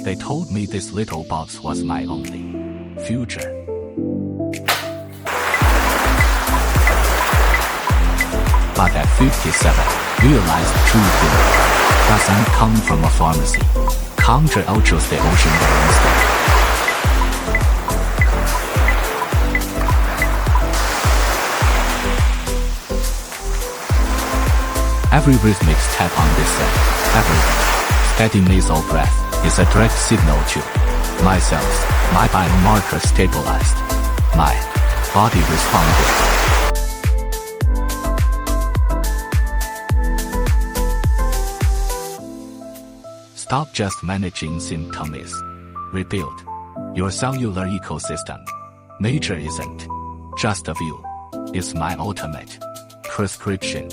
They told me this little box was my only future. But at 57, realized true healing doesn't come from a pharmacy. Counter ultras the ocean there instead. Every rhythmic step on this set, every steady nasal breath, is a direct signal to my cells. My biomarker stabilized. My body responded. Stop just managing symptoms. Rebuild your cellular ecosystem. Nature isn't just a view. It's my ultimate prescription.